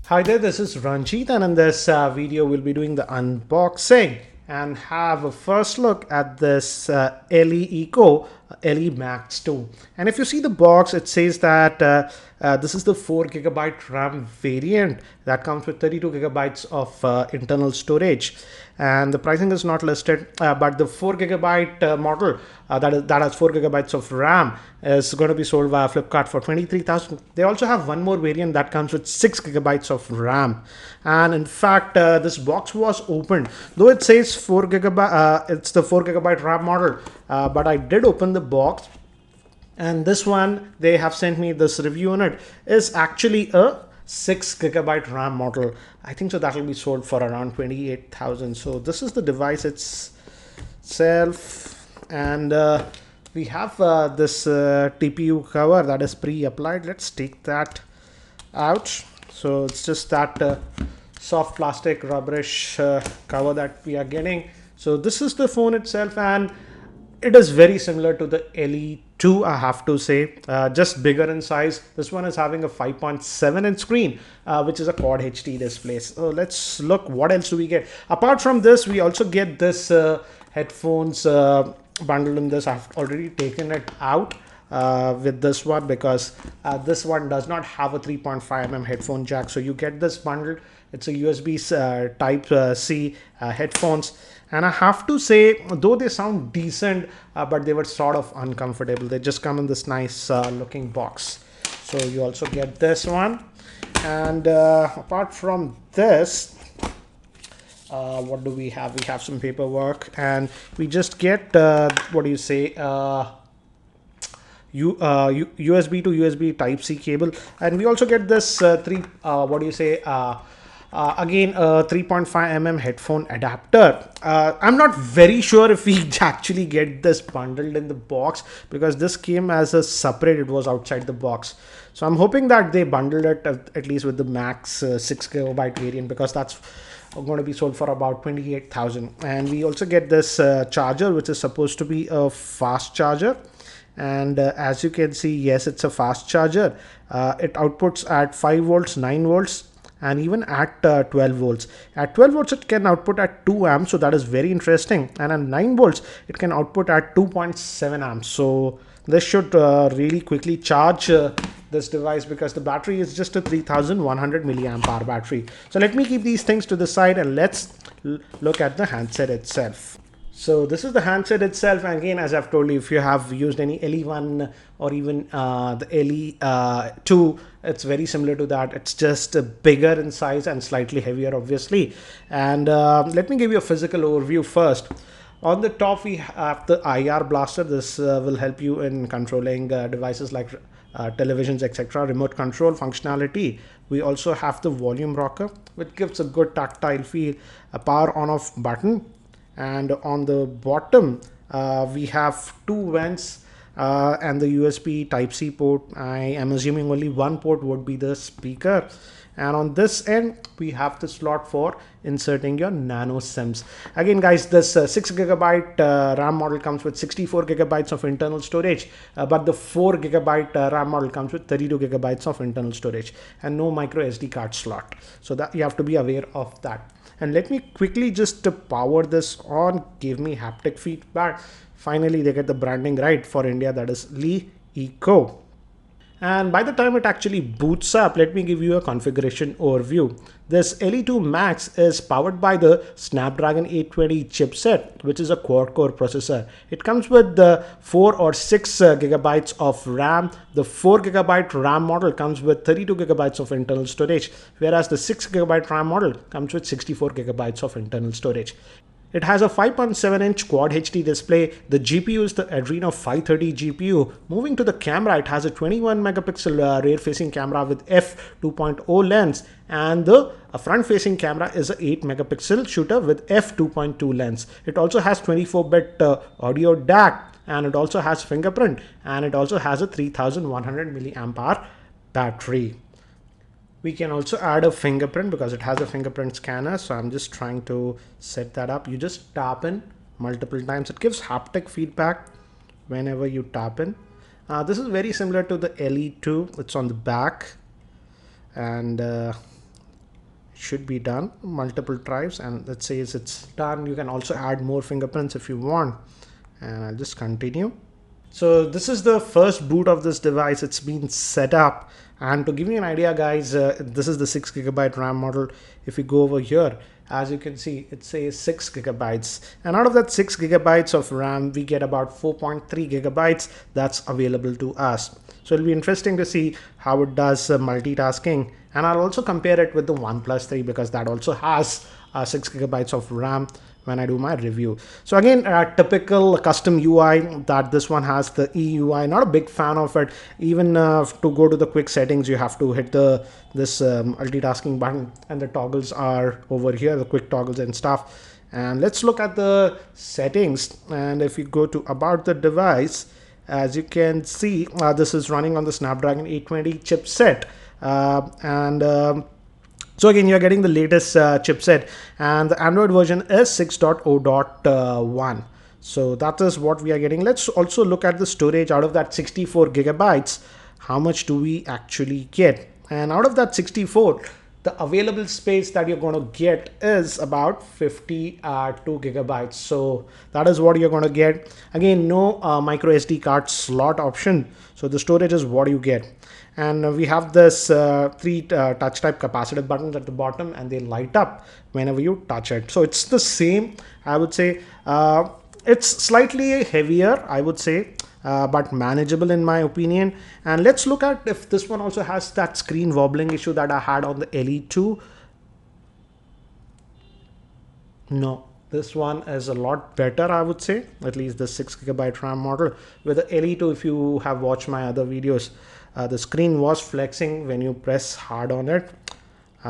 Hi there, this is Ranjit, and in this video we'll be doing the unboxing and have a first look at this LeEco Le Max 2. And if you see the box, it says that this is the 4 GB RAM variant that comes with 32 gigabytes of internal storage, and the pricing is not listed, but the 4 GB model that has 4 GB of RAM is going to be sold via Flipkart for 23,000. They also have one more variant that comes with 6 GB of RAM, and in fact this box was opened, though it says 4 GB, it's the 4 GB RAM model, but I did open the box, and this one they have sent me this review on it is actually a 6 GB RAM model. I think so that will be sold for around 28,000. So this is the device itself, and we have this TPU cover that is pre-applied. Let's take that out. So it's just that soft plastic rubberish cover that we are getting. So this is the phone itself, and it is very similar to the LE2, I have to say, just bigger in size. This one is having a 5.7-inch screen, which is a Quad HD display. So let's look what else do we get. Apart from this, we also get this headphones bundle in this. I've already taken it out with this one because this one does not have a 3.5mm headphone jack. So you get this bundle. It's a USB type C headphones. And I have to say, though they sound decent, but they were sort of uncomfortable. They just come in this nice looking box. So you also get this one. And apart from this, what do we have? We have some paperwork, and we just get, what do you say, USB to USB type C cable. And we also get this again, a 3.5mm headphone adapter. I'm not very sure if we actually get this bundled in the box, because this came as a separate, it was outside the box. So I'm hoping that they bundled it at least with the Max 6 GB variant, because that's going to be sold for about 28,000. And we also get this charger, which is supposed to be a fast charger. And as you can see, yes, it's a fast charger. It outputs at 5 volts, 9 volts, and even at 12 volts. At 12 volts, it can output at 2 amps, so that is very interesting. And at 9 volts, it can output at 2.7 amps. So this should really quickly charge this device, because the battery is just a 3100 milliamp hour battery. So let me keep these things to the side, and let's look at the handset itself. So this is the handset itself, and again, as I've told you, if you have used any LE1 or even the LE2, it's very similar to that. It's just bigger in size and slightly heavier, obviously. And let me give you a physical overview first. On the top, we have the IR blaster. This will help you in controlling devices like televisions, etc., remote control functionality. We also have the volume rocker, which gives a good tactile feel, a power on off button. And on the bottom, we have two vents and the USB type C port. I am assuming only one port would be the speaker. And on this end, we have the slot for inserting your nano SIMs. Again, guys, this 6 GB RAM model comes with 64 gigabytes of internal storage, but the 4 GB RAM model comes with 32 gigabytes of internal storage and no micro SD card slot. So that you have to be aware of that. And let me quickly just power this on, give me haptic feedback. Finally, they get the branding right for India, that is LeEco. And by the time it actually boots up, let me give you a configuration overview. This LE2 Max is powered by the Snapdragon 820 chipset, which is a quad-core processor. It comes with the 4 or 6 gigabytes of RAM. The 4 GB RAM model comes with 32 gigabytes of internal storage, whereas the 6 GB RAM model comes with 64 gigabytes of internal storage. It has a 5.7-inch Quad HD display. The GPU is the Adreno 530 GPU. Moving to the camera, it has a 21 megapixel rear-facing camera with f2.0 lens, and the front-facing camera is an 8 megapixel shooter with f2.2 lens. It also has 24-bit audio DAC, and it also has fingerprint, and it also has a 3100 milliamp hour battery. We can also add a fingerprint because it has a fingerprint scanner. So I'm just trying to set that up. You just tap in multiple times. It gives haptic feedback whenever you tap in. This is very similar to the LE2. It's on the back, and should be done. Multiple drives, and it says it's done. You can also add more fingerprints if you want, and I'll just continue. So this is the first boot of this device. It's been set up, and to give you an idea, guys, this is the 6GB RAM model. If you go over here, as you can see, it says 6GB, and out of that 6GB of RAM, we get about 4.3GB that's available to us. So it'll be interesting to see how it does multitasking, and I'll also compare it with the OnePlus 3 because that also has 6GB of RAM when I do my review. So again, typical custom UI that this one has, the EUI. Not a big fan of it. Even to go to the quick settings, you have to hit this multitasking button, and the toggles are over here, the quick toggles and stuff. And let's look at the settings. And if you go to about the device, as you can see, this is running on the Snapdragon 820 chipset, so again, you're getting the latest chipset, and the Android version is 6.0.1. So that is what we are getting. Let's also look at the storage. Out of that 64GB, how much do we actually get? And out of that 64, the available space that you're going to get is about 52GB. So that is what you're going to get. Again, no micro SD card slot option. So the storage is what you get. And we have this 3 touch type capacitive buttons at the bottom, and they light up whenever you touch it. So it's the same, I would say. It's slightly heavier, I would say, but manageable in my opinion. And let's look at if this one also has that screen wobbling issue that I had on the LE2. No, this one is a lot better, I would say, at least the 6GB RAM model. With the LE2, if you have watched my other videos, the screen was flexing when you press hard on it.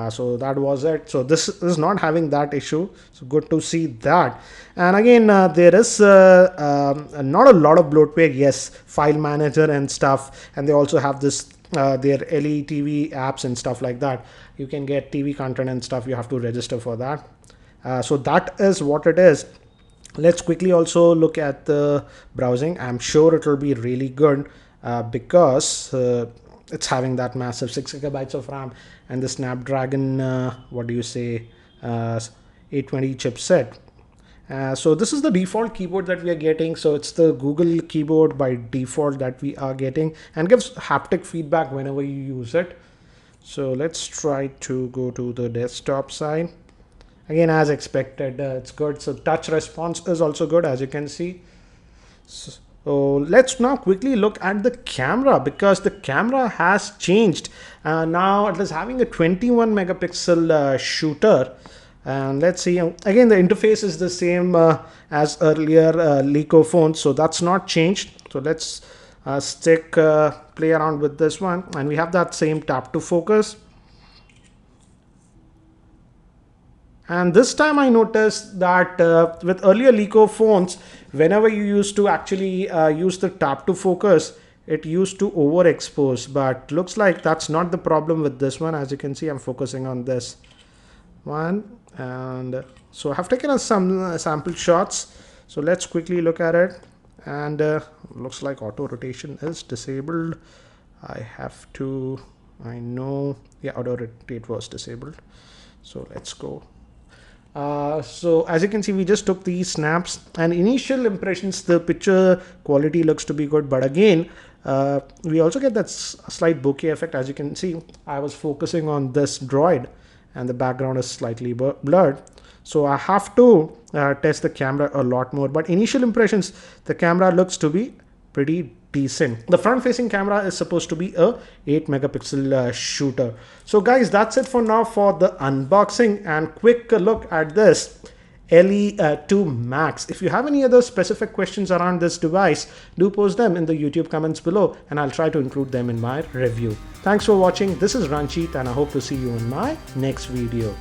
So that was it. So this is not having that issue. So good to see that. And again, there is not a lot of bloatware. Yes, file manager and stuff. And they also have this their LE TV apps and stuff like that. You can get TV content and stuff. You have to register for that. So that is what it is. Let's quickly also look at the browsing. I'm sure it will be really good because it's having that massive 6GB of RAM and the Snapdragon 820 chipset. So this is the default keyboard that we are getting. So it's the Google keyboard by default that we are getting, and gives haptic feedback whenever you use it. So let's try to go to the desktop side. Again, as expected, it's good. So touch response is also good, as you can see. So let's now quickly look at the camera, because the camera has changed. Now it is having a 21 megapixel shooter. And let's see, again, the interface is the same as earlier LeEco phones, so that's not changed. So let's play around with this one, and we have that same tap to focus. And this time I noticed that with earlier LeEco phones, whenever you used to actually use the tap to focus, it used to overexpose, but looks like that's not the problem with this one. As you can see, I'm focusing on this one, and so I have taken some sample shots. So let's quickly look at it, and looks like auto rotation is disabled. I know, yeah, auto rotate was disabled. So let's go. So as you can see, we just took these snaps, and initial impressions, the picture quality looks to be good, but again, we also get that slight bokeh effect. As you can see, I was focusing on this droid and the background is slightly blurred. So I have to test the camera a lot more, but initial impressions, the camera looks to be pretty decent. The front facing camera is supposed to be a 8 megapixel shooter. So guys, that's it for now for the unboxing and quick look at this LE2 Max. If you have any other specific questions around this device, do post them in the YouTube comments below, and I'll try to include them in my review. Thanks for watching. This is Ranjit, and I hope to see you in my next video.